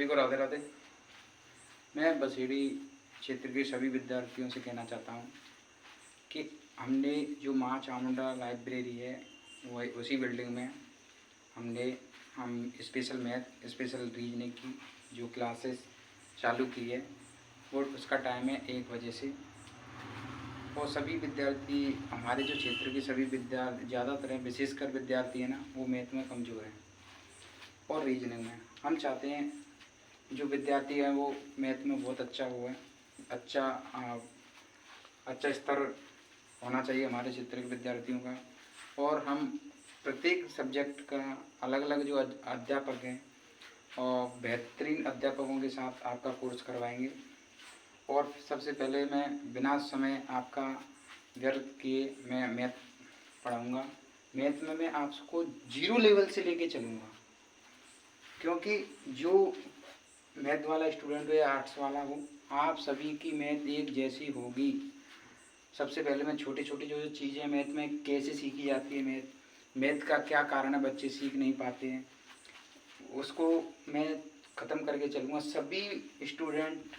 को राधे राधे। मैं बसेड़ी क्षेत्र के सभी विद्यार्थियों से कहना चाहता हूँ कि हमने जो माँ चामुंडा लाइब्रेरी है वही उसी बिल्डिंग में हम स्पेशल मैथ स्पेशल रीजनिंग की जो क्लासेस चालू की है वो उसका टाइम है 1 बजे से। और सभी विद्यार्थी हमारे जो क्षेत्र के सभी विद्यार्थी ज़्यादातर हैं, विशेषकर विद्यार्थी है ना, वो मैथ में कमज़ोर हैं और रीजनिंग में। हम चाहते हैं जो विद्यार्थी है वो मैथ में बहुत अच्छा हुआ है, अच्छा स्तर होना चाहिए हमारे क्षेत्र के विद्यार्थियों का। और हम प्रत्येक सब्जेक्ट का अलग अलग जो अध्यापक हैं और बेहतरीन अध्यापकों के साथ आपका कोर्स करवाएंगे। और सबसे पहले मैं बिना समय आपका व्यर्थ किए मैं मैथ पढ़ाऊँगा। मैथ में मैं आपको 0 लेवल से लेके चलूँगा, क्योंकि जो मैथ वाला स्टूडेंट हो या आर्ट्स वाला हो, आप सभी की मैथ एक जैसी होगी। सबसे पहले मैं छोटी छोटी जो चीज़ें मैथ में कैसे सीखी जाती है, मैथ का क्या कारण है बच्चे सीख नहीं पाते हैं, उसको मैं ख़त्म करके चलूँगा। सभी स्टूडेंट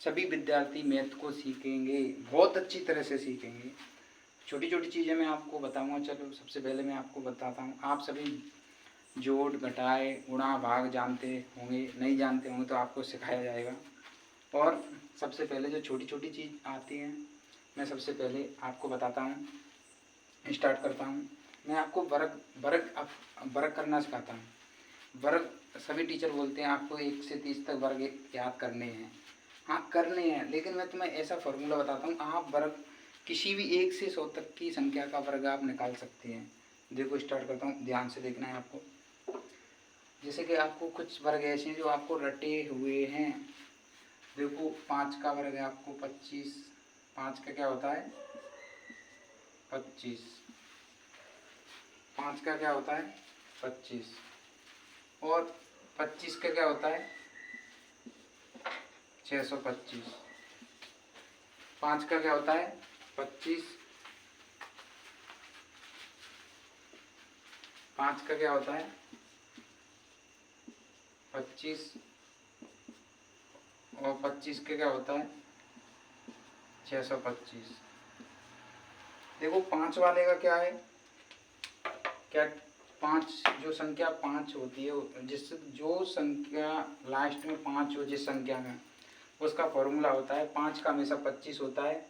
सभी विद्यार्थी मैथ को सीखेंगे, बहुत अच्छी तरह से सीखेंगे। छोटी छोटी चीज़ें मैं आपको बताऊँगा। चलो सबसे पहले मैं आपको बताता हूँ। आप सभी जोड़ घटाए गुणा भाग जानते होंगे, नहीं जानते होंगे तो आपको सिखाया जाएगा। और सबसे पहले जो छोटी छोटी चीज़ आती हैं मैं सबसे पहले आपको बताता हूँ, स्टार्ट करता हूँ। मैं आपको वर्ग करना सिखाता हूँ। वर्ग सभी टीचर बोलते हैं आपको 1 से 30 तक वर्ग याद करने हैं। हाँ करने हैं, लेकिन मैं तुम्हें ऐसा फार्मूला बताता हूँ, आप वर्ग किसी भी 1 से 100 तक की संख्या का वर्ग आप निकाल सकते हैं। देखो स्टार्ट करता हूँ, ध्यान से देखना है आपको। जैसे कि आपको कुछ वर्ग ऐसे हैं जो आपको रटे हुए हैं। देखो 5 का वर्ग है आपको 25। 5 का क्या होता है 25। 5 का क्या होता है 25। और 25 का क्या होता है 625। 5 का क्या होता है 25। 5 का क्या होता है 25 और 25 का क्या होता है 625। देखो 5 वाले का क्या है, क्या 5 जो संख्या 5 होती है, जिस जो संख्या लास्ट में 5 हो जिस संख्या में, उसका फॉर्मूला होता है 5 का हमेशा 25 होता है।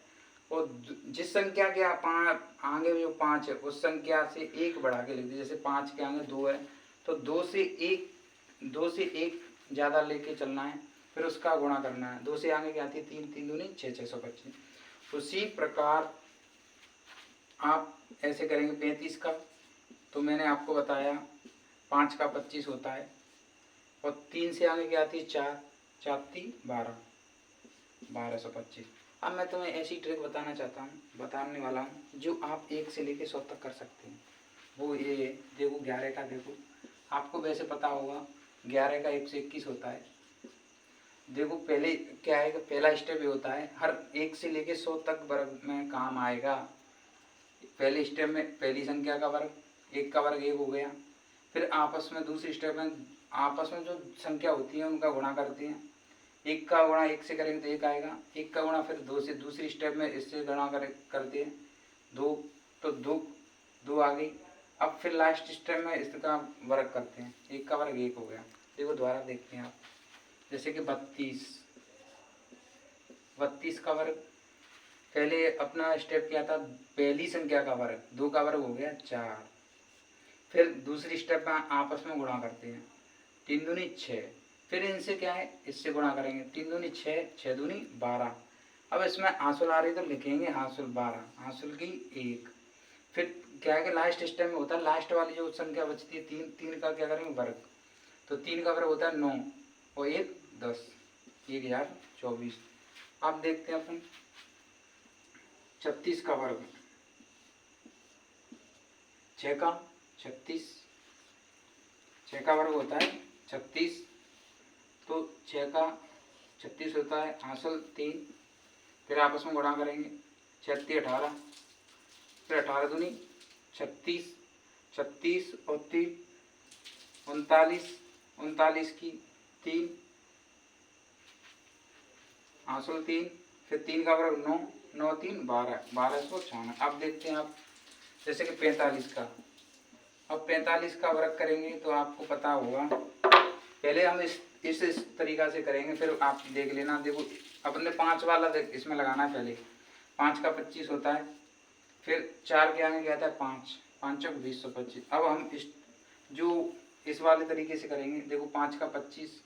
और जिस संख्या के आगे जो 5 है उस संख्या से 1 बढ़ा के लिख दीजिए। जैसे 5 के आगे 2 है तो 2 से 1 ज़्यादा लेके चलना है, फिर उसका गुणा करना है। 2 से आगे क्या आती है 3, 3 दूनी 6, 625। उसी प्रकार आप ऐसे करेंगे 35 का, तो मैंने आपको बताया 5 का 25 होता है। और 3 से आगे क्या आती है 4, 4 3 12, 1225। अब मैं तुम्हें ऐसी ट्रिक बताने वाला हूँ जो आप 1 से लेके 100 तक कर सकते हैं। वो ये देखो 11 का, देखो आपको वैसे पता होगा 11 का 1 से 21 होता है। देखो पहले क्या है, पहला स्टेप ये होता है हर 1 से लेके 100 तक वर्ग में काम आएगा। पहले स्टेप में पहली संख्या का वर्ग, 1 का वर्ग 1 हो गया। फिर आपस में दूसरे स्टेप में आपस में जो संख्या होती है उनका गुणा करते हैं। 1 का गुणा 1 से करेंगे तो 1 आएगा। 1 का गुणा फिर 2 से दूसरी स्टेप में इससे गुणा करते हैं 2, तो 2 आ गई। अब फिर लास्ट स्टेप में इसका वर्ग करते हैं, 1 का वर्ग 1 हो गया। देखो दोबारा देखते हैं आप। जैसे कि 32 का वर्ग, पहले अपना स्टेप क्या था, पहली संख्या का वर्ग, 2 का वर्ग हो गया 4। फिर दूसरी स्टेप में आपस में गुणा करते हैं, 3 दूनी 6। फिर इनसे क्या है इससे गुणा करेंगे, 3 दूनी 6, 6 दूनी 12। अब इसमें हासिल आ रही तो लिखेंगे हासिल 12, हासिल की 1। फिर क्या है कि लास्ट स्टेप में होता है, लास्ट वाली जो संख्या बचती है 3, 3 का क्या करेंगे वर्ग, तो 3 का वर्ग होता है 9 और 1 10, 1024। अब देखते हैं अपन 36 का वर्ग, 6 का 36, 6 का वर्ग होता है 36, तो 6 का 36 होता है हासिल 3। फिर आपस में गुणा करेंगे 6 3 18, फिर 18 दूनी 36, 36 और 3 39, 39 की 3, आंसुल 3, फिर 3 का वर्ग 9, 9 3 12, 1296। अब देखते हैं आप जैसे कि 45 का, अब 45 का वर्ग करेंगे तो आपको पता होगा, पहले हम इस तरीका से करेंगे, फिर आप देख लेना। देखो अपने 5 वाला देख इसमें लगाना है, पहले 5 का 25 होता है, फिर 4 के आगे क्या आता है 5, 5 चौक 20, 25। अब हम इस वाले तरीके से करेंगे। देखो 5 का 25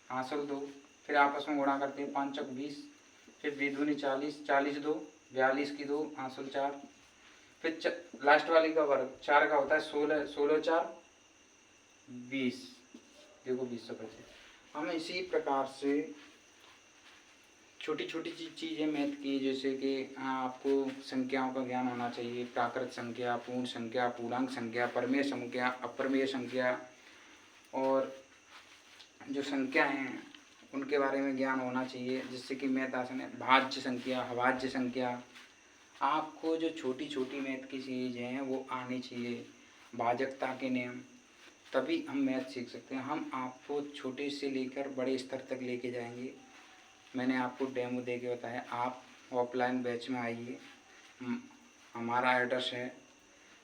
हासिल 2, फिर आपस में गुणा करते हैं, 5 चौक 20, फिर 2 दूनी 40, 40 2 42 की 2 हासिल 4, फिर लास्ट वाली का वर्ग 4 का होता है 16, 16 4 20, देखो 20, 25। हम इसी प्रकार से छोटी छोटी चीज़ें मैथ की, जैसे कि आपको संख्याओं का ज्ञान होना चाहिए, प्राकृत संख्या, पूर्ण संख्या, पूर्णांक संख्या, परमेय संख्या, अप्रमेय संख्या, और जो संख्या हैं उनके बारे में ज्ञान होना चाहिए, जिससे कि मैथ आसान है। भाज्य संख्या, अभाज्य संख्या, आपको जो छोटी छोटी मैथ की चीज़ें हैं वो आनी चाहिए, भाजकता के नियम, तभी हम मैथ सीख सकते हैं। हम आपको छोटे से लेकर बड़े स्तर तक लेके जाएंगे। मैंने आपको डेमो दे के बताया। आप ऑफलाइन बैच में आइए। हमारा एड्रेस है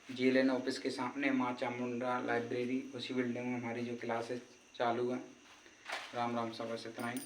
GLN ऑफिस के सामने, माँ चामुंडा लाइब्रेरी, उसी बिल्डिंग में हमारी जो क्लासेस चालू हैं। राम राम, सब इतना ही।